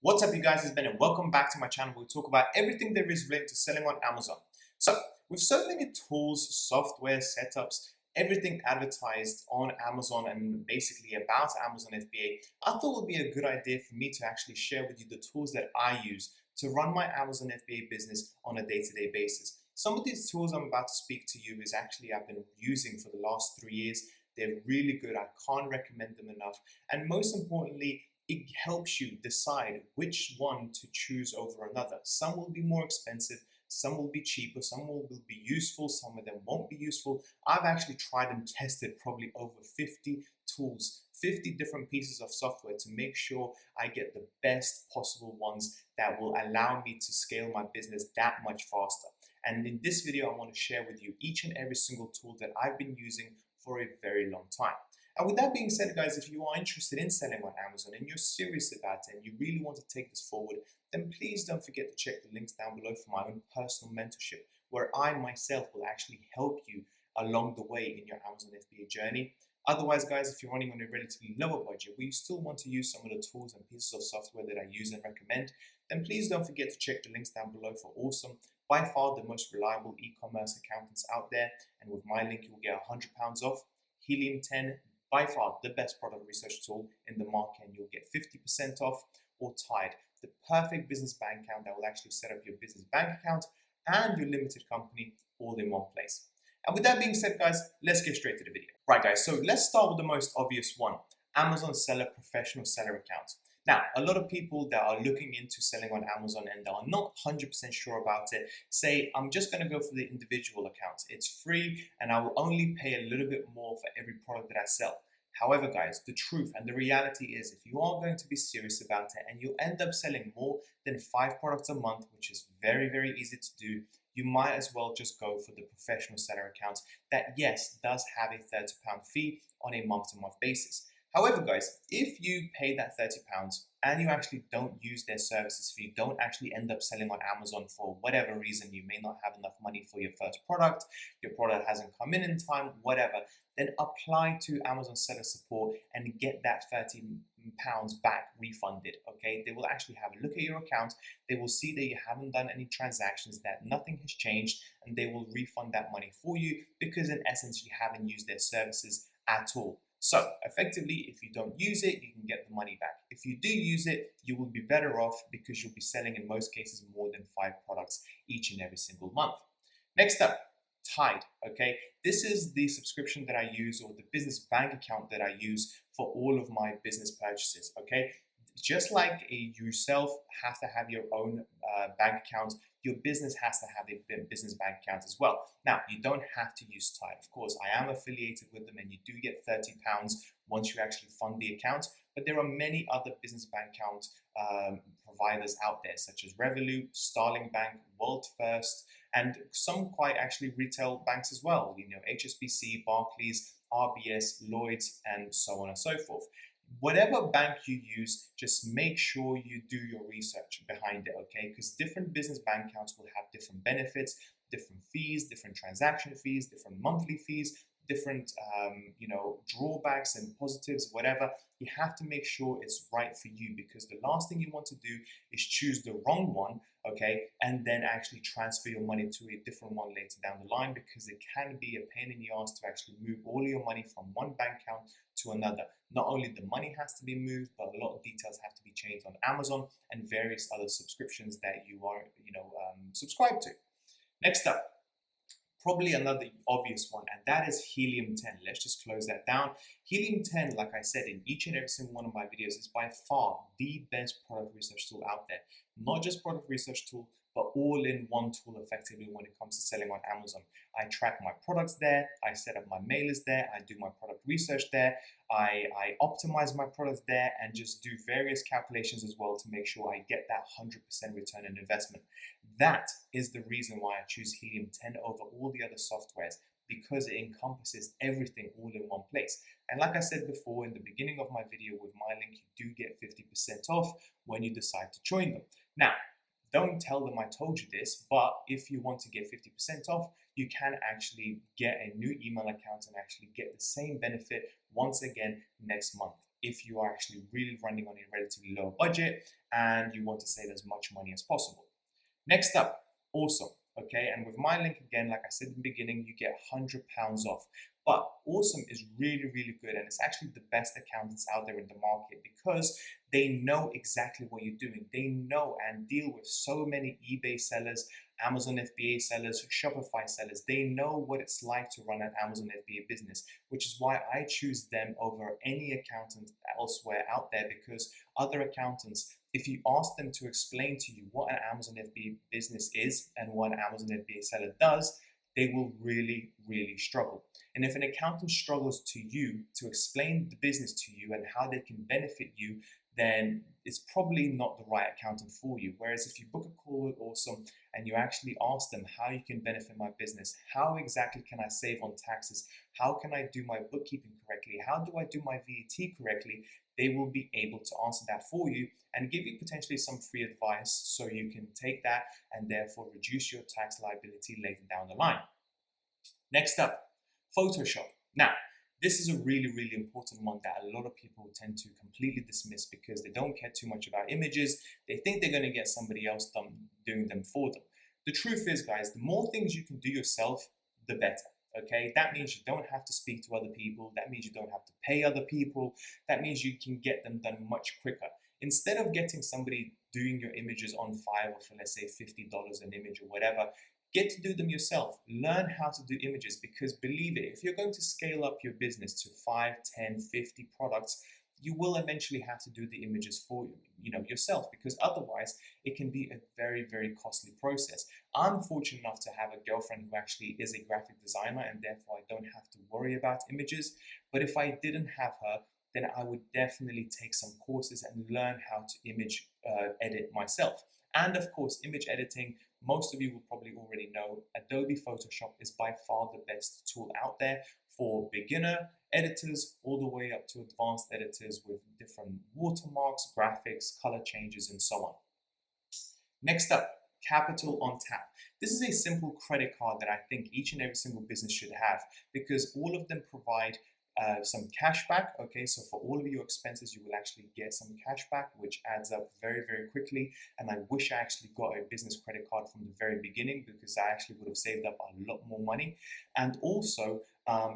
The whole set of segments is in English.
What's up, you guys? It's Ben and welcome back to my channel where we talk about everything there is related to selling on Amazon. So, with so many tools, software, setups, everything advertised on Amazon and basically about Amazon FBA, I thought it would be a good idea for me to actually share with you the tools that I use to run my Amazon FBA business on a day-to-day basis. Some of these tools I'm about to speak to you is actually I've been using for the last 3 years. They're really good. I can't recommend them enough. And most importantly, it helps you decide which one to choose over another. Some will be more expensive, some will be cheaper, some will be useful, some of them won't be useful. I've actually tried and tested probably over 50 tools, 50 different pieces of software to make sure I get the best possible ones that will allow me to scale my business that much faster. And in this video, I want to share with you each and every single tool that I've been using for a very long time. And with that being said, guys, if you are interested in selling on Amazon and you're serious about it and you really want to take this forward, then please don't forget to check the links down below for my own personal mentorship, where I myself will actually help you along the way in your Amazon FBA journey. Otherwise, guys, if you're running on a relatively lower budget, but you still want to use some of the tools and pieces of software that I use and recommend, then please don't forget to check the links down below for awesome, by far the most reliable e-commerce accountants out there. And with my link, you will get £100 off. Helium 10, by far the best product research tool in the market, and you'll get 50% off. Or Tide, the perfect business bank account that will actually set up your business bank account and your limited company all in one place. And with that being said, guys, let's get straight to the video. Right, guys, so let's start with the most obvious one, Amazon Seller Professional Seller Account. Now, a lot of people that are looking into selling on Amazon and are not 100% sure about it say, I'm just going to go for the individual account. It's free and I will only pay a little bit more for every product that I sell. However, guys, the truth and the reality is if you are going to be serious about it and you end up selling more than 5 products a month, which is very, very easy to do, you might as well just go for the professional seller account that, yes, does have a £30 fee on a month-to-month basis. However, guys, if you pay that £30 and you actually don't use their services, if you don't actually end up selling on Amazon for whatever reason, you may not have enough money for your first product, your product hasn't come in time, whatever, then apply to Amazon Seller Support and get that £30 back refunded, okay? They will actually have a look at your account, they will see that you haven't done any transactions, that nothing has changed, and they will refund that money for you because in essence, you haven't used their services at all. So effectively, if you don't use it, you can get the money back. If you do use it, you will be better off because you'll be selling in most cases more than 5 products each and every single month. Next up, Tide, okay? This is the subscription that I use, or the business bank account that I use for all of my business purchases, okay? Just like yourself have to have your own bank account, your business has to have a business bank account as well. Now, you don't have to use Tide. Of course, I am affiliated with them and you do get £30 once you actually fund the account, but there are many other business bank account providers out there, such as Revolut, Starling Bank, World First, and some quite actually retail banks as well, you know, HSBC, Barclays, RBS, Lloyds, and so on and so forth. Whatever bank you use, just make sure you do your research behind it, okay? Because different business bank accounts will have different benefits, different fees, different transaction fees, different monthly fees, different drawbacks and positives, whatever. You have to make sure it's right for you, because the last thing you want to do is choose the wrong one, okay, and then actually transfer your money to a different one later down the line, because it can be a pain in the ass to actually move all your money from one bank account to another. Not only the money has to be moved, but a lot of details have to be changed on Amazon and various other subscriptions that you are subscribed to. Next up, probably another obvious one, and that is Helium 10. Let's just close that down. Helium 10, like I said in each and every single one of my videos, is by far the best product research tool out there. Not just product research tool, but all in one tool effectively when it comes to selling on Amazon. I track my products there, I set up my mailers there, I do my product research there, I optimize my products there, and just do various calculations as well to make sure I get that 100% return on investment. That is the reason why I choose Helium 10 over all the other softwares, because it encompasses everything all in one place. And like I said before in the beginning of my video, with my link, you do get 50% off when you decide to join them. Now, don't tell them I told you this, but if you want to get 50% off, you can actually get a new email account and actually get the same benefit once again next month. if you are actually really running on a relatively low budget and you want to save as much money as possible. Next up, Awesome. Okay, and with my link again, like I said in the beginning, you get £100 off. But Awesome is really, really good, and it's actually the best accountants out there in the market because they know exactly what you're doing. They know and deal with so many eBay sellers, Amazon FBA sellers, Shopify sellers. They know what it's like to run an Amazon FBA business, which is why I choose them over any accountant elsewhere out there, because other accountants, if you ask them to explain to you what an Amazon FBA business is and what an Amazon FBA seller does, they will really, really struggle. And if an accountant struggles to explain the business to you and how they can benefit you, then it's probably not the right accountant for you. Whereas if you book a call with Awesome and you actually ask them how you can benefit my business, how exactly can I save on taxes, how can I do my bookkeeping correctly, how do I do my VAT correctly, they will be able to answer that for you and give you potentially some free advice so you can take that and therefore reduce your tax liability later down the line. Next up, Photoshop. Now, this is a really, really important one that a lot of people tend to completely dismiss because they don't care too much about images. They think they're going to get somebody else doing them for them. The truth is, guys, the more things you can do yourself, the better. Okay, that means you don't have to speak to other people. That means you don't have to pay other people. That means you can get them done much quicker. Instead of getting somebody doing your images on Fiverr for, let's say, $50 an image or whatever, get to do them yourself. Learn how to do images, because believe it, if you're going to scale up your business to 5, 10, 50 products, you will eventually have to do the images for yourself, because otherwise it can be a very, very costly process. I'm fortunate enough to have a girlfriend who actually is a graphic designer, and therefore I don't have to worry about images. But if I didn't have her, then I would definitely take some courses and learn how to image edit myself. And of course, image editing, most of you will probably already know, Adobe Photoshop is by far the best tool out there for beginner editors all the way up to advanced editors with different watermarks, graphics, color changes, and so on. Next up, Capital on Tap. This is a simple credit card that I think each and every single business should have, because all of them provide some cash back. Okay, so for all of your expenses, you will actually get some cash back, which adds up very, very quickly. And I wish I actually got a business credit card from the very beginning, because I actually would have saved up a lot more money. And also,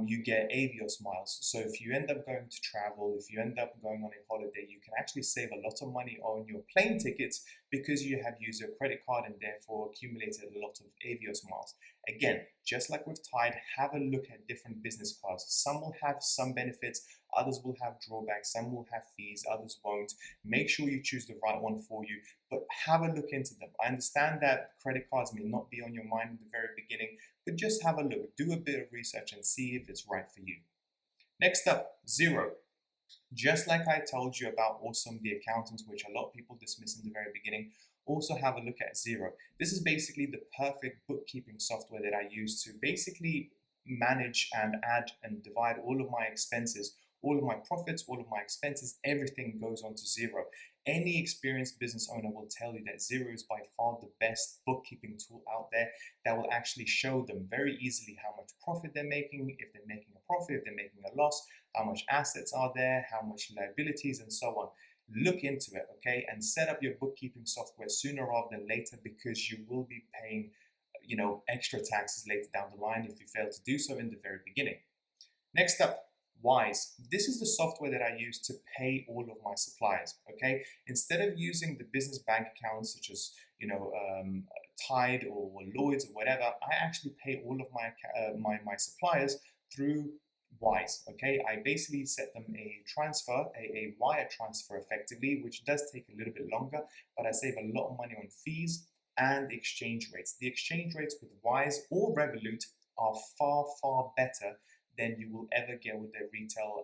you get Avios miles. So if you end up going to travel, if you end up going on a holiday, you can actually save a lot of money on your plane tickets because you have used your credit card and therefore accumulated a lot of Avios miles. Again, just like with Tide, have a look at different business cards. Some will have some benefits, others will have drawbacks, some will have fees, others won't. Make sure you choose the right one for you, but have a look into them. I understand that credit cards may not be on your mind in the very beginning, but just have a look, do a bit of research and see if it's right for you. Next up, Xero. Just like I told you about Awesome, the accountant, which a lot of people dismiss in the very beginning, also have a look at Xero. This is basically the perfect bookkeeping software that I use to basically manage and add and divide all of my expenses, all of my profits, all of my expenses, everything goes onto Xero. Any experienced business owner will tell you that Xero is by far the best bookkeeping tool out there that will actually show them very easily how much profit they're making, if they're making a profit, if they're making a loss, how much assets are there, how much liabilities, and so on. Look into it, okay, and set up your bookkeeping software sooner rather than later, because you will be paying, extra taxes later down the line if you fail to do so in the very beginning. Next up, Wise. This is the software that I use to pay all of my suppliers. Okay, instead of using the business bank accounts such as Tide or Lloyd's or whatever, I actually pay all of my suppliers through Wise. Okay, I basically set them a transfer, a wire transfer effectively, which does take a little bit longer, but I save a lot of money on fees and exchange rates. The exchange rates with Wise or Revolut are far, far better than you will ever get with a retail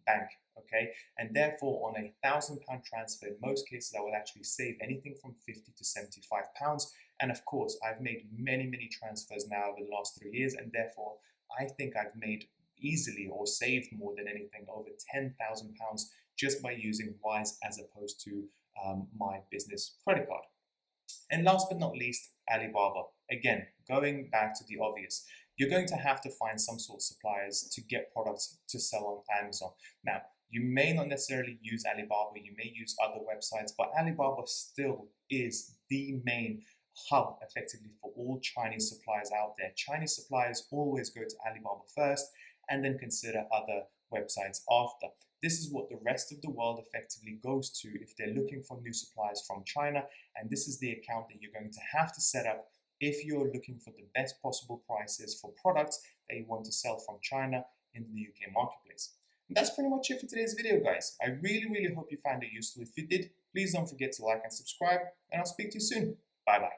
bank, okay? And therefore, on £1,000 transfer, in most cases, I will actually save anything from £50 to £75. And of course, I've made many, many transfers now over the last 3 years, and therefore, I think I've made easily or saved more than anything over £10,000 just by using Wise as opposed to my business credit card. And last but not least, Alibaba. Again, going back to the obvious, you're going to have to find some sort of suppliers to get products to sell on Amazon. Now, You may not necessarily use Alibaba, you may use other websites, but Alibaba still is the main hub effectively for all Chinese suppliers out there. Chinese suppliers always go to Alibaba first and then consider other websites after. This is what the rest of the world effectively goes to if they're looking for new suppliers from China, and this is the account that you're going to have to set up if you're looking for the best possible prices for products that you want to sell from China into the UK marketplace. And that's pretty much it for today's video, guys. I really hope you found it useful. If you did, please don't forget to like and subscribe, and I'll speak to you soon. Bye bye.